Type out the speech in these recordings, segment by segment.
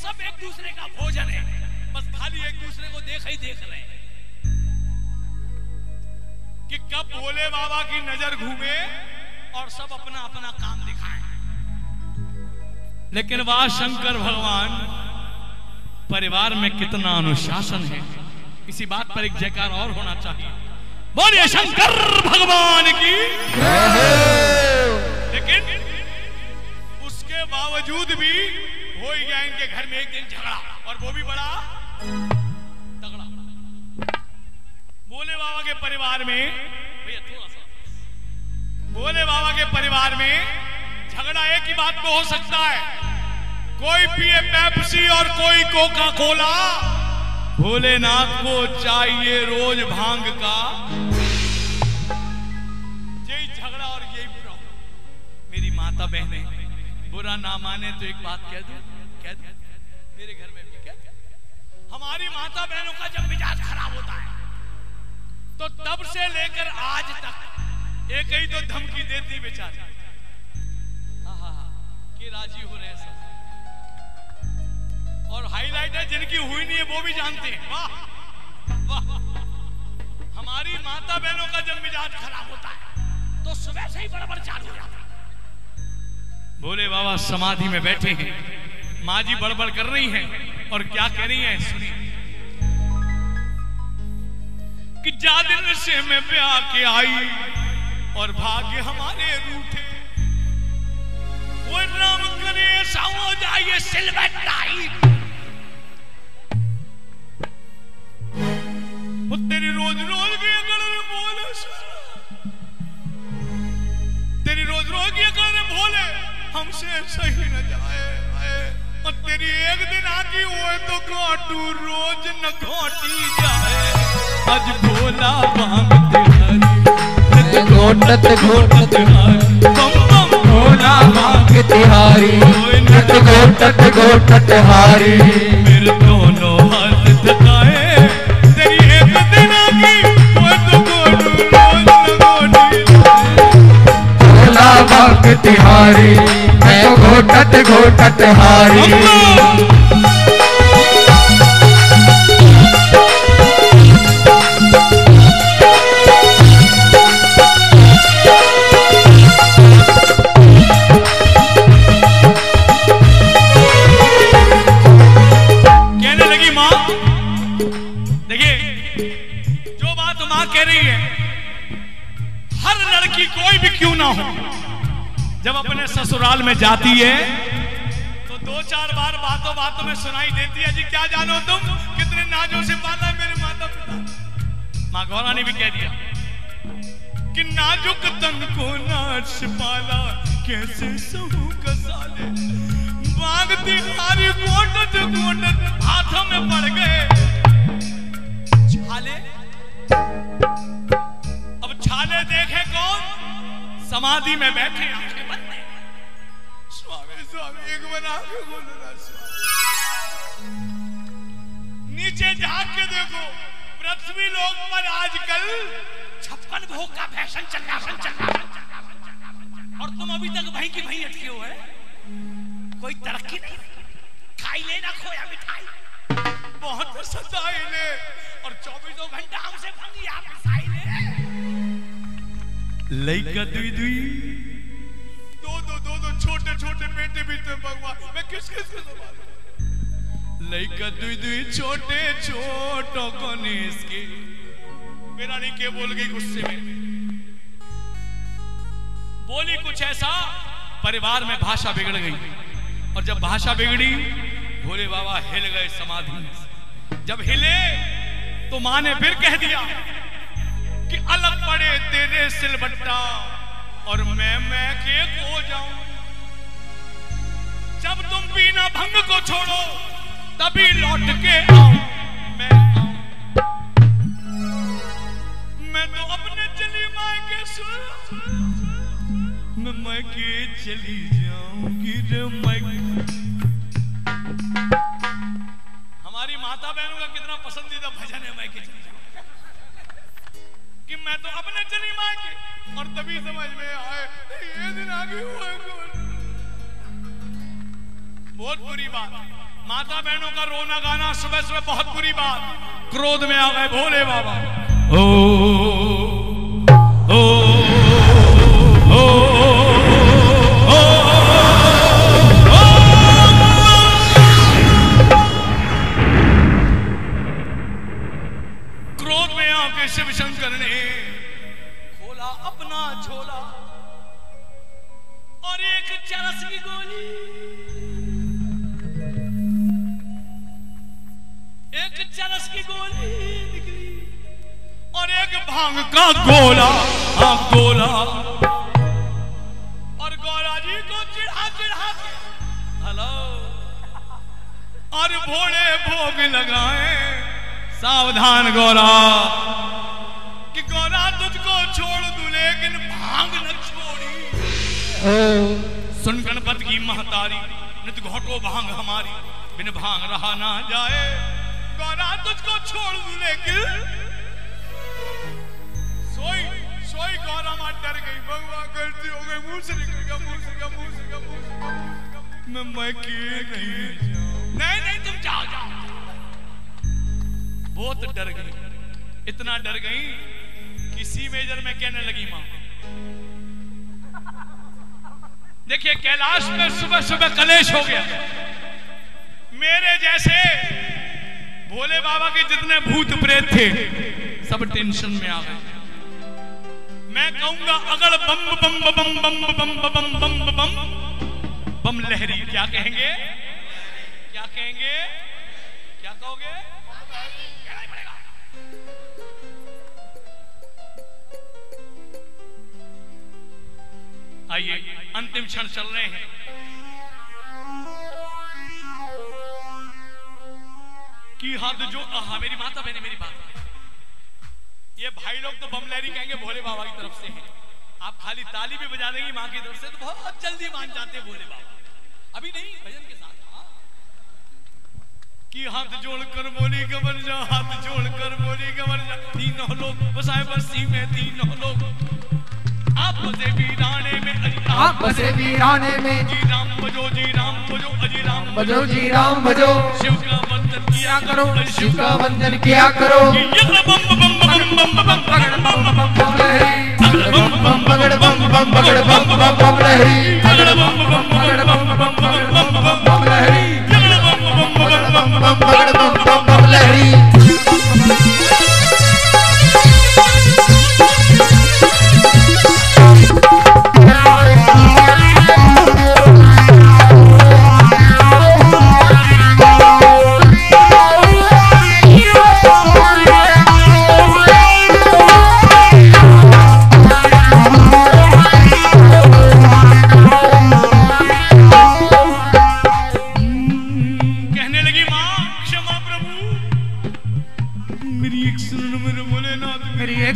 सब एक दूसरे का भोजन है, बस खाली एक दूसरे को देख रहे हैं कि कब भोले बाबा की नजर घूमे और सब अपना अपना काम दिखाएं। लेकिन वह शंकर भगवान परिवार में कितना अनुशासन है, इसी बात पर एक जयकार और होना चाहिए। बोलिए शंकर भगवान की। लेकिन उसके बावजूद भी हो ही गया इनके घर में एक दिन झगड़ा, और वो भी बड़ा तगड़ा। भोले बाबा के परिवार में, भैया थोड़ा सा, भोले बाबा के परिवार में झगड़ा एक ही बात पे हो सकता है, कोई पिए पेप्सी और कोई कोका कोला। भोलेनाथ को चाहिए रोज भांग का। यही झगड़ा और यही प्रॉब्लम। मेरी माता बहने बुरा ना माने तो एक बात कह दो, मेरे घर में भी कह दो, हमारी माता बहनों का जब मिजाज खराब होता है तो तब से लेकर आज तक एक ही तो धमकी देती बेचारी, कि राजी हो रहे हैं सब। और हाईलाइट है, जिनकी हुई नहीं है वो भी जानते हैं। वाह वाह, हमारी माता बहनों का जब मिजाज खराब होता है तो सुबह से ही बड़बड़ चालू हो जाता है। भोले बाबा समाधि में बैठे हैं, माँ जी बड़बड़ कर रही हैं, और क्या कह रही हैं सुनिए। कि जा दिन से मैं ब्याह के आई और भाग्य हमारे रूठे, वो नाम करे ऐसा हो जाए सिल्वर टाइट। वो तेरी रोज रोज की अकड़ बोले, तेरी रोज रोज की अकड़ भोले हमसे सही न जाए। और तेरी एक दिन आकी हुए तो घाटू रोज न घाटी जाए। आज भोला भांगते हरी, घोटत घोटत हारी, बम बम भोला भांगते हारी, घोटत घोटत हारी। मेरे दोनों हाथ थकाए, तेरी एक दिन आकी हुए तो घाटू रोज न घाटी जाए। भोला भांगते हारी, घोटत घोटत हारी। कहने लगी माँ, देखिए जो बात माँ कह रही है, हर लड़की कोई भी क्यों ना हो, जब अपने ससुराल में जाती है तो 2-4 बार बातों में सुनाई देती है, जी क्या जानो तुम कितने नाजों से पाला मेरे माता पिता। माँ गौरा ने भी कह दिया कि नाजुक तन को नाच पाला, कैसे सहू कसाले। मांगती हारी गोटत गोटत हाथों में पड़ गए छाले। अब छाले देखे कौन? समाधि में बैठे, आंखें बंद है। स्वामी स्वामी एक बना के बोलो ना स्वामी। नीचे झांक के देखो, पृथ्वी लोक पर आजकल 56 भोग का फैशन चल रहा और तुम अभी तक वहीं की वहीं अटके हो है। कोई तरक्की नहीं, खाई लेना खोया मिठाई, बहुत सताई ले, और 24 घंटा हमसे भंगी आप मिसाई ले। लइका दुई दुई दो छोटे छोटे बेटे भी तो भगवान, मैं किस को संभालूं? लइका दुई दुई छोटे छोटो गणेश के। मेरा नहीं के बोल गई गुस्से में, बोली कुछ ऐसा, परिवार में भाषा बिगड़ गई। और जब भाषा बिगड़ी, भोले बाबा हिल गए समाधि। जब हिले तो मां ने फिर कह दिया कि अलग पड़े तेरे सिलबट्टा और मैं के खो जाऊं। जब तुम बिना भंग को छोड़ो तभी लौट के आओ, मैं आऊं। मैं तो अपने चली मायके मैं मायके चली जाऊंगी रे मायके। हमारी माता बहनों का कितना पसंदीदा भजन है, मायके चली जाऊं, कि मैं तो अपने चली मायके। और तभी समझ में आए ये दिन आगे हुआ। बहुत बुरी बात। माता बहनों का रोना गाना सुबह सुबह बहुत बुरी बात। क्रोध में आ गए भोले बाबा। ओ ओ ओ क्रोध में आके शिव शंकर ने खोला अपना झोला और एक चरस की गोली, एक चरस की गोली निकली और एक भांग का गोला, गोला, और गौरा जी को चिढ़ा चिढ़ा के हेलो और भोले भोग लगाए। सावधान गौरा कि गौरा तुझको छोड़ दूं लेकिन भांग न छोड़ी। सुन गणपत की महतारी नित घोटो भांग हमारी, बिन भांग रहा ना जाए। गौरा तुझको छोड़ दूं लेकिन सोई सोई गौरा मां डर गई। भगवान गलती हो गई, मुंह से निकल गया, मुंह से गया, मुंह से गया, मुंह से गया। मैं किए नहीं जाऊं। नहीं नहीं तुम जाओ जाओ। बहुत डर गई, इतना डर गई कि सी मेजर में कहने लगी मां। देखिए कैलाश में सुबह सुबह कलेश हो गया। मेरे जैसे भोले बाबा के जितने भूत प्रेत थे सब टेंशन में आ गए। मैं कहूंगा अगर बम बम बम बम बम बम बम बम बम बम लहरी। क्या कहेंगे, क्या कहेंगे, क्या कहोगे? आइए अंतिम क्षण चल रहे हैं। कि हाथ जो मेरी माता बहने मेरी बात, ये भाई लोग तो बम लहरी कहेंगे भोले बाबा की तरफ से हैं। आप खाली ताली भी बजा देंगी मां की तरफ से तो बहुत जल्दी मान जाते हैं भोले बाबा। अभी नहीं, भजन के साथ। कि हाथ जोड़कर बोली कबर जा, हाथ जोड़कर बोली कबर जा। तीनों लोग बसाए बस्ती में, तीनों लोग आपसे वीराने में, आपसे वीराने में। जी राम बजो, जी राम बजो, अजी राम बजो, जी राम बजो। शिव का वंदन किया करो, शिव का वंदन किया करो। बम बम बम बम बम पगड़ बम बम बम लहरी, बम बम पगड़ बम बम पगड़ बम बम बम लहरी, पगड़ बम बम पगड़ बम बम पगड़ बम बम बम लहरी, पगड़ बम बम पगड़ बम बम पगड़ बम बम बम लहरी।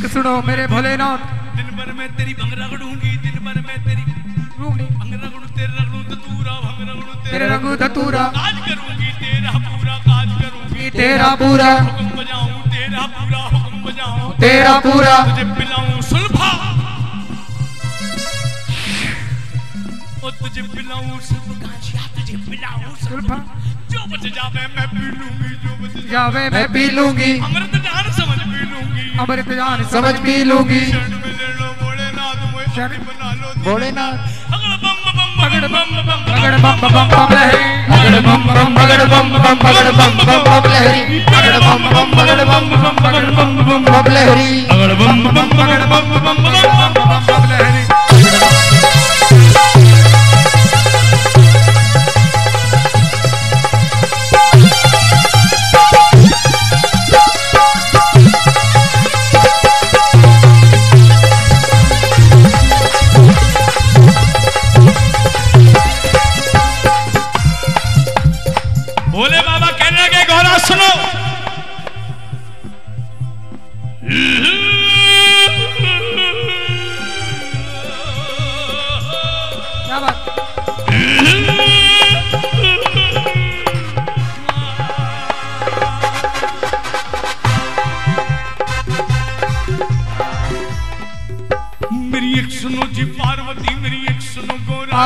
सुनो मेरे भोलेनाथ, दिन भर में तेरी भंग रगड़ूंगी, दिन भर में तेरी भंग रगड़ू, तेरे रगड़ू धतूरा, भंग रगड़ू तेरे रगड़ू धतूरा। काज करूंगी तेरा पूरा, काज करूंगी तेरा पूरा। हुक्म बजाऊं तेरा पूरा, हुक्म बजाऊं तेरा पूरा। तुझे पिलाऊं सुल्फा, और तुझे पिलाऊं सुल्फा गांजिया, तुझे पिलाऊं सुल्फा। जो बच जावे मैं पी लूंगी, जो बच जावे मैं पी लूंगी। अमृत जान समझ पी लूंगी, अमृत जान समझ पी लूंगी। शरण में ले लो भोलेनाथ, मुझे बना लो भोलेनाथ। अगड़ बम बम पगड़ बम बम पगड़ बम बम बम लहरी, पगड़ बम बम पगड़ बम बम पगड़ बम बम बम लहरी, पगड़ बम बम पगड़ बम बम पगड़ बम बम बम लहरी, अगड़ बम बम पगड़ बम बम पगड़ बम बम लहरी। भोले बाबा कहने लगे गौरा सुनो, क्या बात? मेरी एक सुनो जी पार्वती, मेरी एक सुनो गौरा,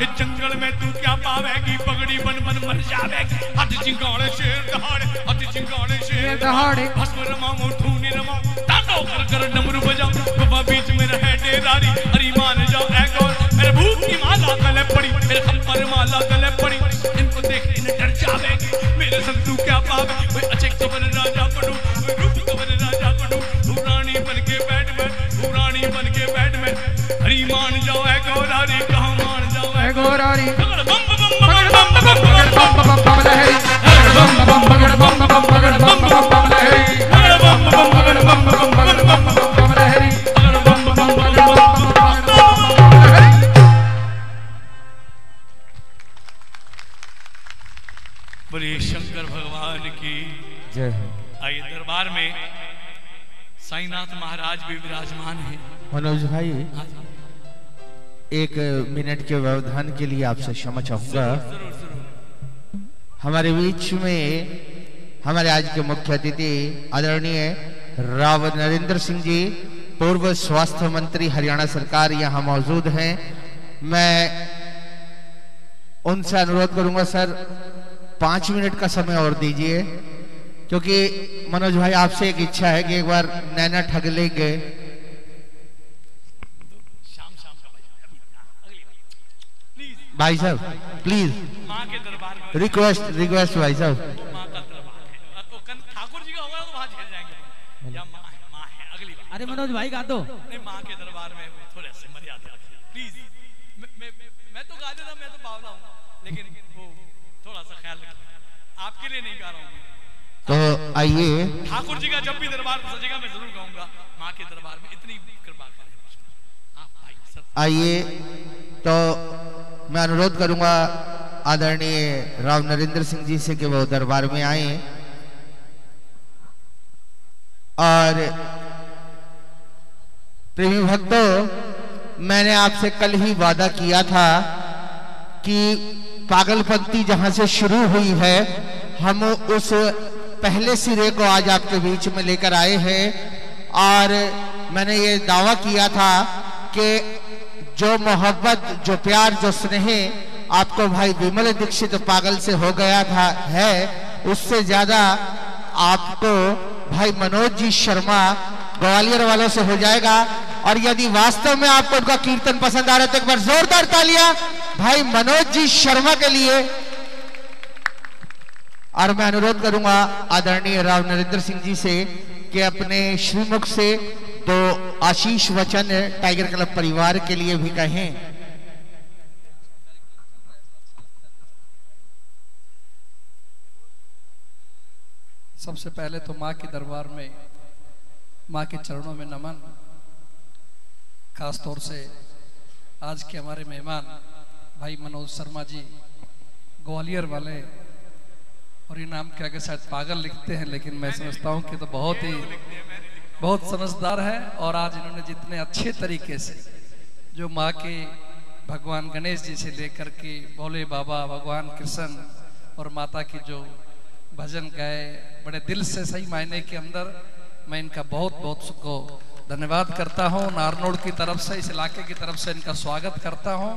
इस जंगल में तू क्या पावेगी? पगड़ी बन बन मर जावेगी हथ चिंगाड़े शेर दहाड़े हथ चिंगाड़े शेर दहाड़े भस्म रमाओ ठूनी रमाओ तांडव कर कर डमरू बजाओ बाबा बीच में रहे डेरारी हरी मान जाओ ऐ गौर मेरे भूत की माला गले पड़ी मेरे खप्पर माला गले पड़ी इनको देख इन्हें डर जावेगी मेरे संग तू क्या पावे कोई अचेक कबर राजा बनू कोई रूप कबर राजा बनू तू रानी बन के बैठ में तू रानी बन के बैठ में हरी मान जाओ ऐ गौरारी कहाँ मान जाओ ऐ गोरारी बम बम बम बगड़ बम बम बगड़ बम बम बम लहरी बम बम बगड़ बम बम बगड़ बम बम बम लहरी बम बम बगड़ बम बम बगड़ बम बम लहरी बम बम बगड़ बम बम लहरी। बोले शंकर भगवान की जय हो। आइए दरबार में साईनाथ महाराज भी विराजमान हैं। मनोज भाई एक मिनट के व्यवधान के लिए आपसे क्षमा चाहूंगा। जरूर जरूर हमारे बीच में हमारे आज के मुख्य अतिथि आदरणीय राव नरेंद्र सिंह जी पूर्व स्वास्थ्य मंत्री हरियाणा सरकार यहाँ मौजूद हैं। मैं उनसे अनुरोध करूंगा सर 5 मिनट का समय और दीजिए, क्योंकि मनोज भाई आपसे एक इच्छा है कि एक बार नैना ठग लेंगे। भाई साहब प्लीज माँ के दरबार में रिक्वेस्ट भाई साहब। माँ का दरबार है तो ठाकुर जी का होगा तो वहाँ झेल जाएंगे या माँ है अगली बार। अरे मनोज भाई गा दो। नहीं माँ के दरबार में थोड़े से मर्यादा रखिए प्लीज। मैं तो गा देता, मैं तो बावला हूँ, लेकिन वो थोड़ा सा ख्याल रखिए, आपके लिए नहीं गा रहा हूँ। तो आइए ठाकुर जी का जब भी दरबार सजेगा मैं जरूर गाऊंगा माँ के दरबार में, इतनी कृपा करें आप भाई सब। आइए तो मैं अनुरोध करूंगा आदरणीय राव नरेंद्र सिंह जी से कि वो दरबार में आए। और प्रेमी भक्तों, मैंने आपसे कल ही वादा किया था कि पागलपंती जहां से शुरू हुई है हम उस पहले सिरे को आज आपके बीच में लेकर आए हैं। और मैंने ये दावा किया था कि जो मोहब्बत, जो प्यार, जो स्नेह आपको भाई विमल दीक्षित पागल से हो गया था है, उससे ज्यादा आपको भाई मनोज जी शर्मा ग्वालियर वालों से हो जाएगा। और यदि वास्तव में आपको उनका कीर्तन पसंद आ रहा है तो एक बार जोरदार तालियां भाई मनोज जी शर्मा के लिए। और मैं अनुरोध करूंगा आदरणीय राव नरेंद्र सिंह जी से कि अपने श्रीमुख से 2 आशीष वचन टाइगर क्लब परिवार के लिए भी कहें। सबसे पहले तो माँ के दरबार में माँ के चरणों में नमन। खास तौर से आज के हमारे मेहमान भाई मनोज शर्मा जी ग्वालियर वाले, और ये नाम के आगे शायद पागल लिखते हैं, लेकिन मैं समझता हूँ कि तो बहुत समझदार है। और आज इन्होंने जितने अच्छे तरीके से जो माँ के भगवान गणेश जी से लेकर के भोले बाबा, भगवान कृष्ण और माता की जो भजन गाए बड़े दिल से, सही मायने के अंदर, मैं इनका बहुत बहुत को धन्यवाद करता हूँ। नारनौल की तरफ से, इस इलाके की तरफ से इनका स्वागत करता हूँ।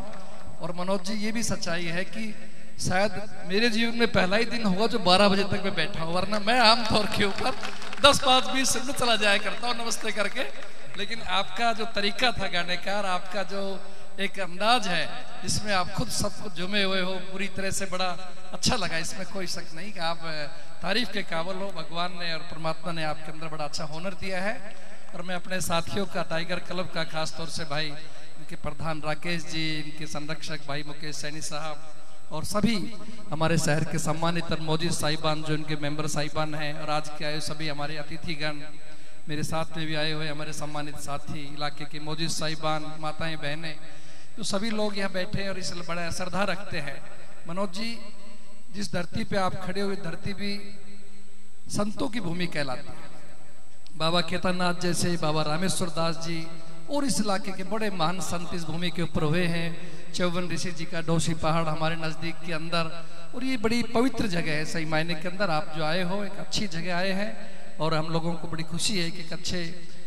और मनोज जी, ये भी सच्चाई है कि शायद मेरे जीवन में पहला ही दिन होगा जो 12 बजे तक मैं बैठा हूँ, वरना मैं आमतौर के ऊपर 10, 5, 20 मिनट चला जाया करता हूँ नमस्ते करके। लेकिन आपका जो तरीका था गाने का, आपका जो एक अंदाज है जिसमें आप खुद सब कुछ जुमे हुए हो पूरी तरह से, बड़ा अच्छा लगा। इसमें कोई शक नहीं कि आप तारीफ के काबिल हो। भगवान ने और परमात्मा ने आपके अंदर बड़ा अच्छा हुनर दिया है। और मैं अपने साथियों का, टाइगर क्लब का, खास तौर से भाई इनके प्रधान राकेश जी, इनके संरक्षक भाई मुकेश सैनी साहब, और सभी हमारे शहर के सम्मानित और मौजूद साहिबान जो इनके मेंबर साहिबान हैं, और आज के आए सभी हमारे अतिथिगण, मेरे साथ में भी आए हुए हमारे सम्मानित साथी, इलाके के मौजूद साहिबान, माताएं, बहनें, तो सभी लोग यहाँ बैठे हैं और इसलिए बड़ा श्रद्धा रखते हैं। मनोज जी, जिस धरती पे आप खड़े हुए, धरती भी संतों की भूमि कहलाती है। बाबा केदारनाथ जैसे, बाबा रामेश्वर दास जी और इस इलाके के बड़े महान संत इस भूमि के ऊपर हुए हैं। चौवन ऋषि जी का डोशी पहाड़ हमारे नजदीक के अंदर, और ये बड़ी पवित्र जगह है सही मायने के अंदर। आप जो आए हो एक अच्छी जगह आए हैं, और हम लोगों को बड़ी खुशी है कि एक अच्छे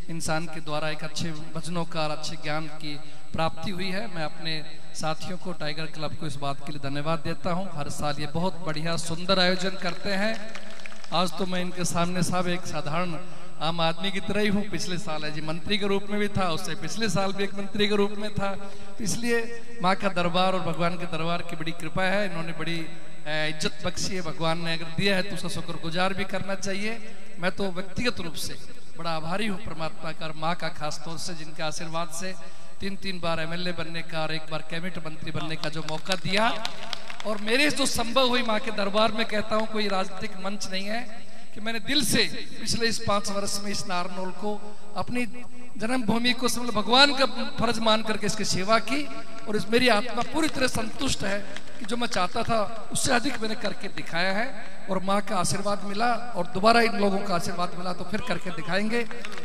इंसान के द्वारा एक अच्छे भजनों का और अच्छे ज्ञान की प्राप्ति हुई है। मैं अपने साथियों को, टाइगर क्लब को इस बात के लिए धन्यवाद देता हूं। हर साल ये बहुत बढ़िया सुंदर आयोजन करते हैं। आज तो मैं इनके सामने साहब एक साधारण आम आदमी की तरह ही हूँ। पिछले साल है जी मंत्री के रूप में भी था, उससे पिछले साल भी एक मंत्री के रूप में था। इसलिए माँ का दरबार और भगवान के दरबार की बड़ी कृपा है। इन्होंने बड़ी इज्जत बख्शी है, भगवान ने अगर दिया है तो उसका शुक्रगुजार भी करना चाहिए। मैं तो व्यक्तिगत रूप से बड़ा आभारी हूँ परमात्मा का और माँ का, खास तौर से जिनके आशीर्वाद से 3 बार MLA बनने का और 1 बार कैबिनेट मंत्री बनने का जो मौका दिया। और मेरे जो संभव हुई माँ के दरबार में, कहता हूँ कोई राजनीतिक मंच नहीं है, कि मैंने दिल से पिछले इस 5 वर्ष में इस नारनौल को अपनी जन्मभूमि को भगवान का फर्ज मान करके इसकी सेवा की। और इस मेरी आत्मा पूरी तरह संतुष्ट है कि जो मैं चाहता था उससे अधिक मैंने करके दिखाया है। और माँ का आशीर्वाद मिला और दोबारा इन लोगों का आशीर्वाद मिला तो फिर करके दिखाएंगे।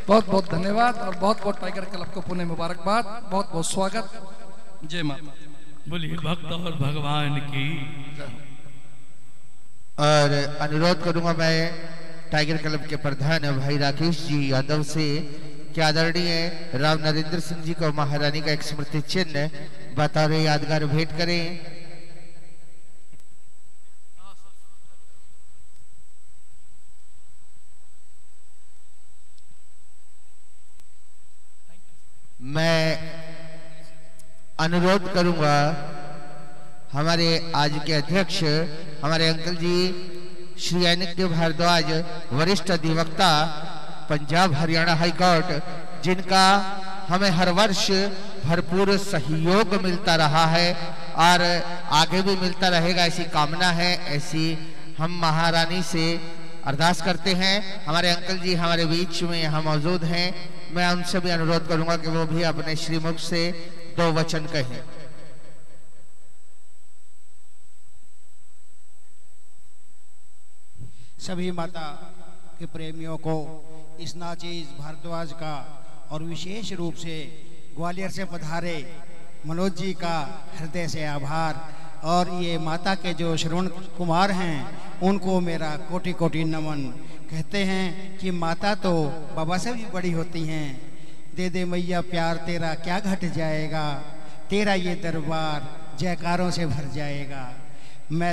बहुत बहुत धन्यवाद और बहुत बहुत टाइगर क्लब को पुनः मुबारकबाद, बहुत बहुत स्वागत। जय माँ। बोलिए भक्त और भगवान की। और अनुरोध करूंगा मैं टाइगर क्लब के प्रधान भाई राकेश जी यादव से कि आदरणीय राव नरेंद्र सिंह जी को महारानी का एक स्मृति चिन्ह बतौर यादगार भेंट करें। मैं अनुरोध करूंगा हमारे आज के अध्यक्ष हमारे अंकल जी श्री ऐनिक देव भारद्वाज, वरिष्ठ अधिवक्ता पंजाब हरियाणा हाई कोर्ट, जिनका हमें हर वर्ष भरपूर सहयोग मिलता रहा है और आगे भी मिलता रहेगा, ऐसी कामना है। ऐसी हम महारानी से अरदास करते हैं। हमारे अंकल जी हमारे बीच में यहाँ मौजूद हैं। मैं उनसे भी अनुरोध करूंगा कि वो भी अपने श्रीमुख से 2 वचन कहें। सभी माता के प्रेमियों को इस नाचीज भारद्वाज का और विशेष रूप से ग्वालियर से पधारे मनोज जी का हृदय से आभार। और ये माता के जो श्रवण कुमार हैं उनको मेरा कोटि कोटि नमन। कहते हैं कि माता तो बाबा से भी बड़ी होती हैं। दे दे मैया प्यार तेरा क्या घट जाएगा, तेरा ये दरबार जयकारों से भर जाएगा। मैं